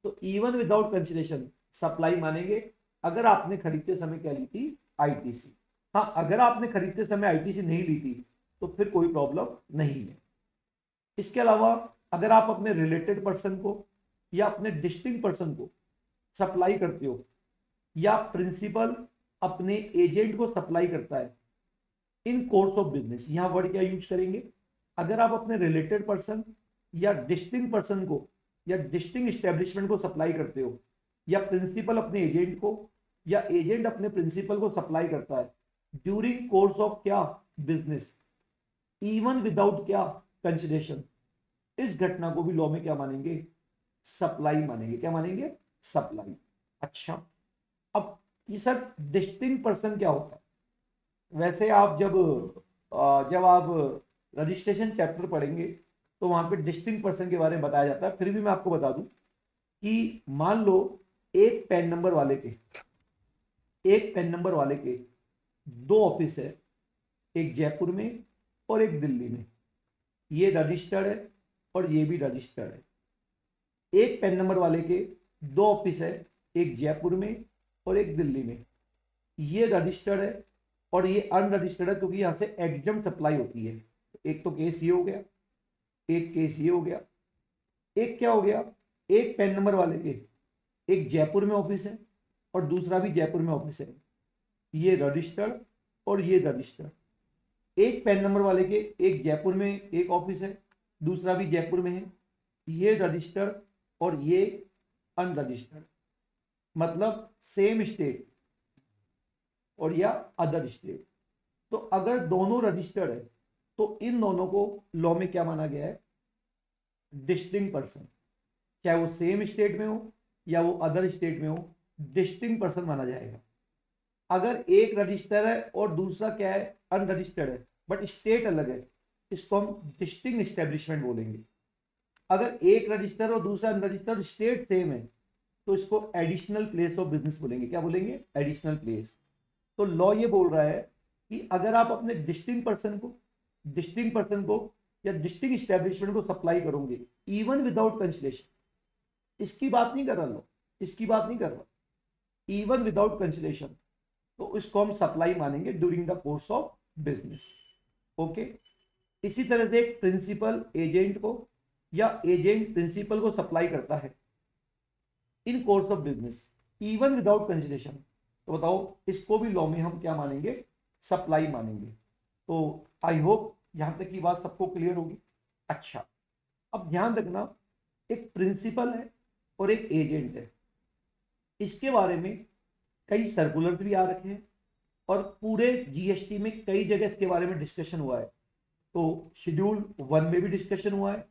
तो इवन विदाउट कंसिडरेशन सप्लाई मानेंगे अगर आपने खरीदते समय क्या ली थी, आईटीसी। हाँ, अगर आपने खरीदते समय आईटीसी नहीं ली थी तो फिर कोई प्रॉब्लम नहीं है। इसके अलावा अगर आप अपने रिलेटेड पर्सन को या अपने डिस्टिंक्ट पर्सन को सप्लाई करते हो, या प्रिंसिपल अपने एजेंट को सप्लाई करता है इन कोर्स ऑफ बिजनेस, यहां वर्ड क्या यूज करेंगे, अगर आप अपने रिलेटेड पर्सन या डिस्टिंक्ट पर्सन को या डिस्टिंक्ट एस्टेब्लिशमेंट को सप्लाई करते हो, या प्रिंसिपल अपने एजेंट को या एजेंट अपने प्रिंसिपल को सप्लाई करता है ड्यूरिंग कोर्स ऑफ क्या, बिजनेस, इवन विदाउट क्या, कंसिडरेशन, इस घटना को भी लॉ में क्या मानेंगे, सप्लाई मानेंगे। क्या मानेंगे, सप्लाई। अच्छा, अब ये सर डिस्टिंक्ट पर्सन क्या होता है? वैसे आप जब आप रजिस्ट्रेशन चैप्टर पढ़ेंगे तो वहां पे डिस्टिंक्ट पर्सन के बारे में बताया जाता है, फिर भी मैं आपको बता दूं कि मान लो एक पैन नंबर वाले के दो ऑफिस है, एक जयपुर में और एक दिल्ली में। ये रजिस्टर्ड है और ये भी रजिस्टर्ड है। एक पैन नंबर वाले के दो ऑफिस है, एक जयपुर में और एक दिल्ली में। ये रजिस्टर्ड है और ये अनरजिस्टर्ड है, क्योंकि यहां से एग्जम सप्लाई होती है। एक तो केस ये हो गया, एक केस ये हो गया। एक क्या हो गया, एक पैन नंबर वाले के एक जयपुर में ऑफिस है और दूसरा भी जयपुर में ऑफिस है। ये रजिस्टर्ड और ये रजिस्टर्ड। एक पैन नंबर वाले के एक जयपुर में एक ऑफिस है, दूसरा भी जयपुर में है। ये रजिस्टर्ड और ये अनरजिस्टर्ड, मतलब सेम स्टेट और या अदर स्टेट। तो अगर दोनों रजिस्टर्ड है तो इन दोनों को लॉ में क्या माना गया है, डिस्टिंक्ट पर्सन। चाहे वो सेम स्टेट में हो या वो अदर स्टेट में हो, डिस्टिंक्ट पर्सन माना जाएगा। अगर एक रजिस्टर है और दूसरा क्या है, अनरजिस्टर्ड है, बट स्टेट अलग है, इसको हम डिस्टिंक्ट एस्टेब्लिशमेंट बोलेंगे। अगर एक रजिस्टर और दूसरा अनरजिस्टर्ड, स्टेट सेम है, तो इसको एडिशनल प्लेस ऑफ बिजनेस बोलेंगे। क्या बोलेंगे, एडिशनल प्लेस। तो लॉ ये बोल रहा है कि अगर आप अपने डिस्टिंक्ट पर्सन को या डिस्टिंक्ट एस्टेब्लिशमेंट को सप्लाई करोगे इवन विदाउट कंसिलेशन, इसकी बात नहीं कर रहा लॉ, इसकी बात नहीं कर रहा, इवन विदाउट कंसिलेशन, तो इसको हम सप्लाई मानेंगे during the course of business. Okay. इसी तरह से एक प्रिंसिपल एजेंट को या एजेंट प्रिंसिपल को सप्लाई करता है in course of business even without conciliation, तो बताओ इसको भी लॉ में हम क्या मानेंगे, सप्लाई मानेंगे। तो आई होप यहां तक की बात सबको क्लियर होगी। अच्छा, अब ध्यान रखना, एक प्रिंसिपल है और एक एजेंट है। इसके बारे में कई सर्कुलर्स भी आ रखे हैं और पूरे जीएसटी में कई जगह इसके बारे में डिस्कशन हुआ है। तो शेड्यूल 1 में भी डिस्कशन हुआ है।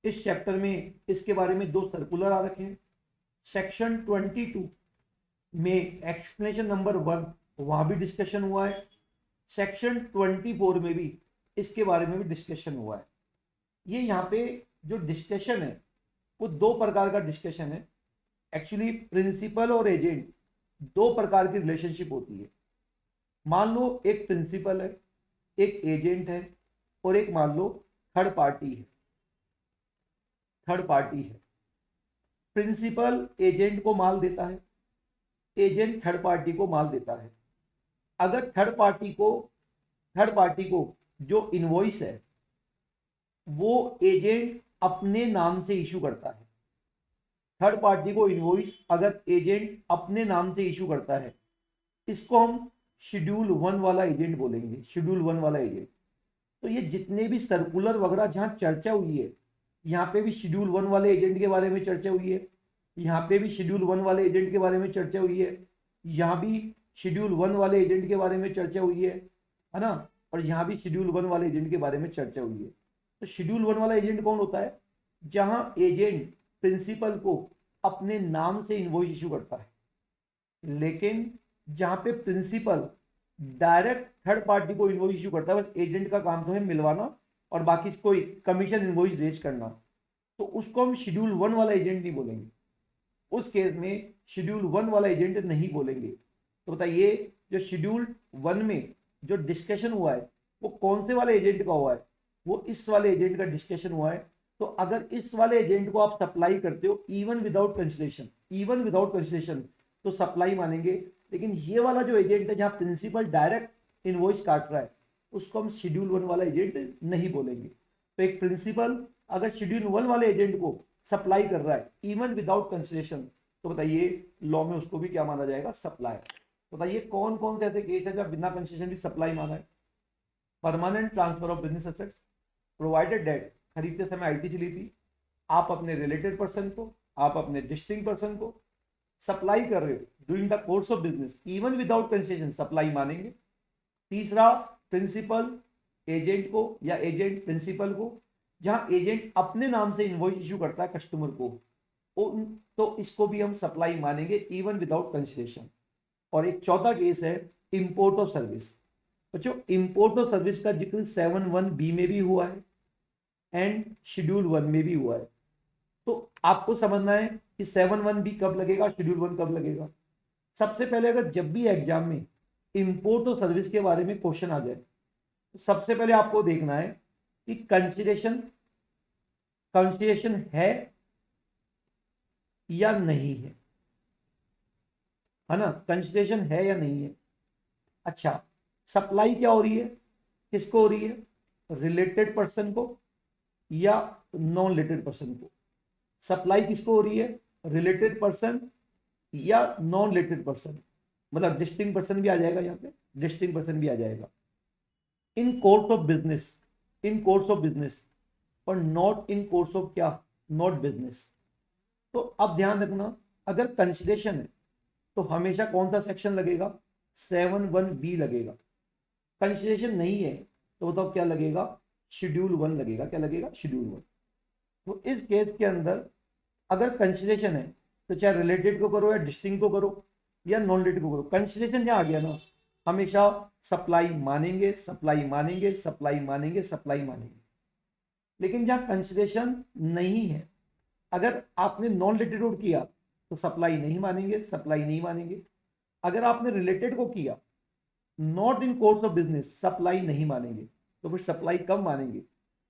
इस चैप्टर में इसके बारे में 2 सर्कुलर आ रखे हैं। सेक्शन 22 में एक्सप्लेनेशन नंबर 1 वहां भी डिस्कशन हुआ है। सेक्शन 24 में भी इसके बारे में भी डिस्कशन हुआ है। ये यहाँ पे जो डिस्कशन है वो 2 प्रकार का डिस्कशन है। एक्चुअली प्रिंसिपल और एजेंट 2 प्रकार की रिलेशनशिप होती है। मान लो एक प्रिंसिपल है, एक एजेंट है और एक मान लो थर्ड पार्टी है। प्रिंसिपल एजेंट को माल देता है, एजेंट थर्ड पार्टी को माल देता है। अगर थर्ड पार्टी को जो इनवॉइस है वो एजेंट अपने नाम से इशू करता है। थर्ड पार्टी को इनवॉइस अगर एजेंट अपने नाम से इशू करता है, इसको हम शेड्यूल 1 वाला एजेंट बोलेंगे, शेड्यूल 1 वाला एजेंट। तो ये जितने भी सर्कुलर वगैरह जहां चर्चा हुई है, यहाँ पे भी शेड्यूल 1 वाले एजेंट के बारे में चर्चा हुई है, यहाँ पे भी शेड्यूल 1 वाले एजेंट के बारे में चर्चा हुई है, यहाँ भी शेड्यूल 1 वाले एजेंट के बारे में चर्चा हुई है ना, और यहाँ भी शेड्यूल 1 वाले एजेंट के बारे में चर्चा हुई है। तो शेड्यूल 1 वाला एजेंट कौन होता है, जहां एजेंट प्रिंसिपल को अपने नाम से इनवॉइस इशू करता है, लेकिन जहां पे प्रिंसिपल डायरेक्ट थर्ड पार्टी को इनवॉइस इशू करता है, बस एजेंट का काम तो है मिलवाना और बाकी कोई कमीशन इनवॉइस रेज करना, तो उसको हम शेड्यूल 1 वाला एजेंट नहीं बोलेंगे। उस केस में शेड्यूल 1 वाला एजेंट नहीं बोलेंगे। तो बताइए, जो शेड्यूल 1 में जो डिस्कशन हुआ है वो कौन से वाले एजेंट का हुआ है, वो इस वाले एजेंट का डिस्कशन हुआ है। तो अगर इस वाले एजेंट को आप सप्लाई करते हो इवन विदाउट कंसिलेशन, तो सप्लाई मानेंगे। लेकिन ये वाला जो एजेंट है जहां प्रिंसिपल डायरेक्ट इनवॉइस काट रहा है, उसको हम शेड्यूल 1 वाला एजेंट नहीं बोलेंगे। तो एक प्रिंसिपल अगर शेड्यूल 1 वाले एजेंट को सप्लाई कर रहा है इवन विदाउट कंसिलेशन, तो बताइए लॉ में उसको भी क्या माना जाएगा, सप्लाई। बताइए कौन कौन से ऐसे केस है जब बिना कंसिलेशन भी सप्लाई माना है। Permanent transfer of business assets, provided that खरीदते समय आईटीसी ली थी, आप अपने रिलेटेड पर्सन को, आप अपने डिस्टिंक्ट पर्सन को सप्लाई कर रहे हो during the course of business even without conciliation, supply मानेंगे। तीसरा, प्रिंसिपल एजेंट को या एजेंट प्रिंसिपल को, जहां एजेंट अपने नाम से इनवॉइस इशू करता है कस्टमर को, तो इसको भी हम सप्लाई मानेंगे इवन विदाउट कंसिलेशन। और एक चौथा केस है इंपोर्ट ऑफ सर्विस। बच्चों, इंपोर्ट ऑफ सर्विस का जिक्र 7(1)(b) में भी हुआ है एंड शेड्यूल 1 में भी हुआ है। तो आपको समझना है कि 7(1) कब लगेगा, शेड्यूल 1 कब लगेगा। सबसे पहले अगर जब भी एग्जाम में इंपोर्ट और सर्विस के बारे में क्वेश्चन आ जाए तो सबसे पहले आपको देखना है कि कंसिडरेशन है या नहीं है ना, कंसिडरेशन है या नहीं है। अच्छा, सप्लाई क्या हो रही है, किसको हो रही है, रिलेटेड पर्सन को या नॉन रिलेटेड पर्सन को। सप्लाई किसको हो रही है, रिलेटेड पर्सन या नॉन रिलेटेड पर्सन, मतलब डिस्टिंक्ट पर्सन भी आ जाएगा यहाँ पे, डिस्टिंक्ट पर्सन भी आ जाएगा। In course of business, in course of business, और नॉट इन कोर्स ऑफ क्या, नॉट बिजनेस। तो अब ध्यान रखना, अगर कंसिडरेशन है तो हमेशा कौन सा सेक्शन लगेगा, 7(1) लगेगा। कंसिडरेशन नहीं है तो बताओ क्या लगेगा, शेड्यूल 1 लगेगा। क्या लगेगा, शेड्यूल 1। तो इस केस के अंदर अगर कंसिडरेशन है तो चाहे रिलेटेड को करो या डिस्टिंक्ट को करो या नॉन रिलेटेड को करो, कंसिडरेशन जहां आ गया ना, हमेशा सप्लाई मानेंगे, सप्लाई मानेंगे, सप्लाई मानेंगे, सप्लाई मानेंगे। लेकिन जहां कंसिडरेशन नहीं है, अगर आपने नॉन रिलेटेड किया तो सप्लाई नहीं मानेंगे, सप्लाई नहीं मानेंगे। अगर आपने रिलेटेड को किया, not in course of business, supply नहीं मानेंगे। तो फिर सप्लाई कब मानेंगे,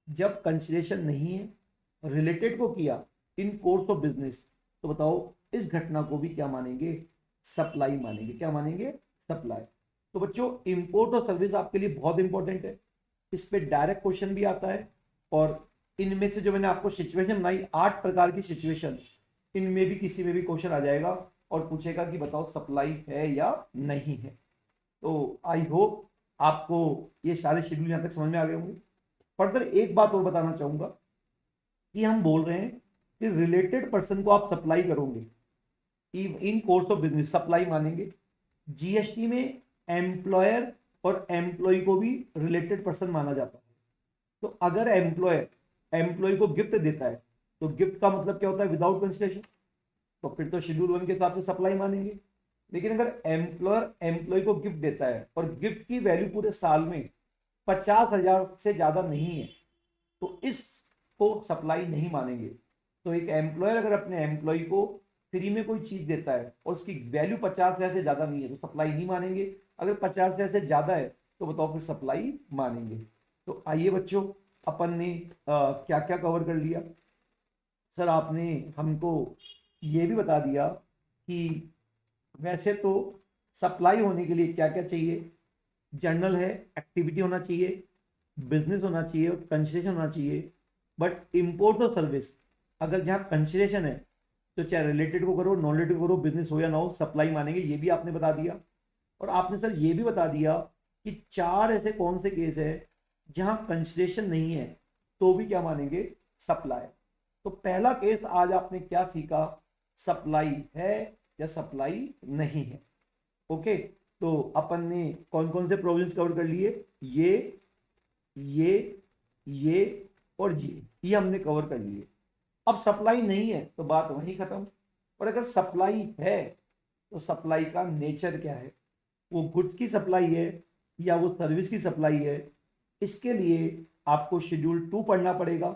जब कंसिडरेशन नहीं है, रिलेटेड को किया इन कोर्स ऑफ बिजनेस, तो बताओ इस घटना को भी क्या मानेंगे, सप्लाई मानेंगे। क्या मानेंगे, सप्लाई। तो बच्चों इंपोर्ट और सर्विस आपके लिए बहुत इंपॉर्टेंट है, इस पे डायरेक्ट क्वेश्चन भी आता है। और इनमें से जो मैंने आपको सिचुएशन बनाई, 8 प्रकार की सिचुएशन, इनमें भी किसी में भी क्वेश्चन आ जाएगा और पूछेगा कि बताओ सप्लाई है या नहीं है। तो आई होप आपको ये सारे शेड्यूल यहां तक समझ में आ गए होंगे। फर्दर एक बात और बताना चाहूंगा कि हम बोल रहे हैं कि रिलेटेड पर्सन को आप सप्लाई करोगे, इन कोर्स ऑफ बिजनेस सप्लाई मानेंगे। जीएसटी में एम्प्लॉयर और एम्प्लॉय को भी रिलेटेड पर्सन माना जाता है। तो अगर एम्प्लॉयर एम्प्लॉय को गिफ्ट देता है तो गिफ्ट का मतलब क्या होता है, विदाउट कंसिडरेशन, तो फिर तो शेड्यूल 1 के हिसाब से सप्लाई मानेंगे। लेकिन अगर एम्प्लॉयर एम्प्लॉय को गिफ्ट देता है और गिफ्ट की वैल्यू पूरे साल में 50,000 से ज्यादा नहीं है, तो इसको सप्लाई नहीं मानेंगे। तो एक एम्प्लॉयर अगर अपने एम्प्लॉय को फ्री में कोई चीज देता है और उसकी वैल्यू 50,000 से ज्यादा नहीं है तो सप्लाई नहीं मानेंगे। अगर 50,000 से ज्यादा है तो बताओ फिर सप्लाई मानेंगे। तो आइए बच्चों, अपन ने क्या क्या कवर कर लिया। सर आपने हमको ये भी बता दिया कि वैसे तो सप्लाई होने के लिए क्या क्या चाहिए, जर्नल है, एक्टिविटी होना चाहिए, बिजनेस होना चाहिए और कंसिडरेशन होना चाहिए। बट इंपोर्ट और सर्विस अगर जहाँ कंसिडरेशन है तो चाहे रिलेटेड को करो, नॉन रिलेटेड करो, बिजनेस हो या ना हो, सप्लाई मानेंगे, ये भी आपने बता दिया। और आपने सर ये भी बता दिया कि 4 ऐसे कौन से केस है जहां कंसिडरेशन नहीं है तो भी क्या मानेंगे, सप्लाई। तो पहला केस आज आपने क्या सीखा, सप्लाई है या सप्लाई नहीं है। ओके, तो अपन ने कौन कौन से प्रोविजंस कवर कर लिए, ये ये और ये हमने कवर कर लिए। अब सप्लाई नहीं है तो बात वहीं खत्म। और अगर सप्लाई है तो सप्लाई का नेचर क्या है, वो गुड्स की सप्लाई है या वो सर्विस की सप्लाई है। इसके लिए आपको शेड्यूल 2 पढ़ना पड़ेगा,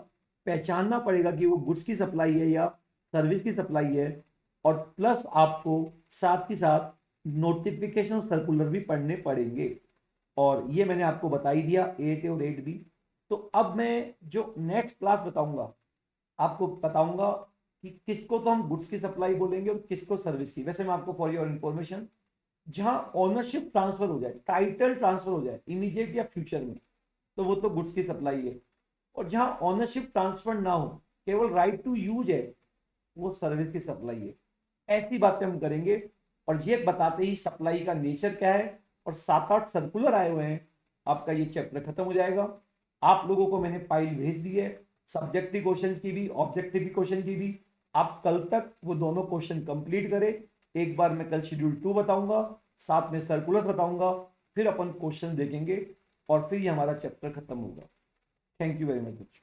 पहचानना पड़ेगा कि वो गुड्स की सप्लाई है या सर्विस की सप्लाई है। और प्लस आपको साथ ही साथ नोटिफिकेशन और सर्कुलर भी पढ़ने पड़ेंगे। और ये मैंने आपको बता ही दिया 8A और 8B। तो अब मैं जो नेक्स्ट क्लास बताऊंगा आपको बताऊंगा कि किसको तो हम गुड्स की सप्लाई बोलेंगे और किसको सर्विस की। वैसे मैं आपको फॉर योर इंफॉर्मेशन, जहां ओनरशिप ट्रांसफर हो जाए, टाइटल ट्रांसफर हो जाए इमीडिएट या फ्यूचर में, तो वो तो गुड्स की सप्लाई है। और जहां ओनरशिप ट्रांसफर ना हो, केवल राइट टू यूज है, वो सर्विस की सप्लाई है। ऐसी बातें हम करेंगे। और ये बताते ही सप्लाई का नेचर क्या है और 7-8 सर्कुलर आए हुए हैं, आपका ये चैप्टर खत्म हो जाएगा। आप लोगों को मैंने फाइल भेज दी है, सब्जेक्टिव क्वेश्चन की भी, ऑब्जेक्टिव क्वेश्चन की भी। आप कल तक वो दोनों क्वेश्चन कंप्लीट करें। एक बार मैं कल शेड्यूल 2 बताऊंगा, साथ में सर्कुलर बताऊंगा, फिर अपन क्वेश्चन देखेंगे और फिर ये हमारा चैप्टर खत्म होगा। Thank you very much.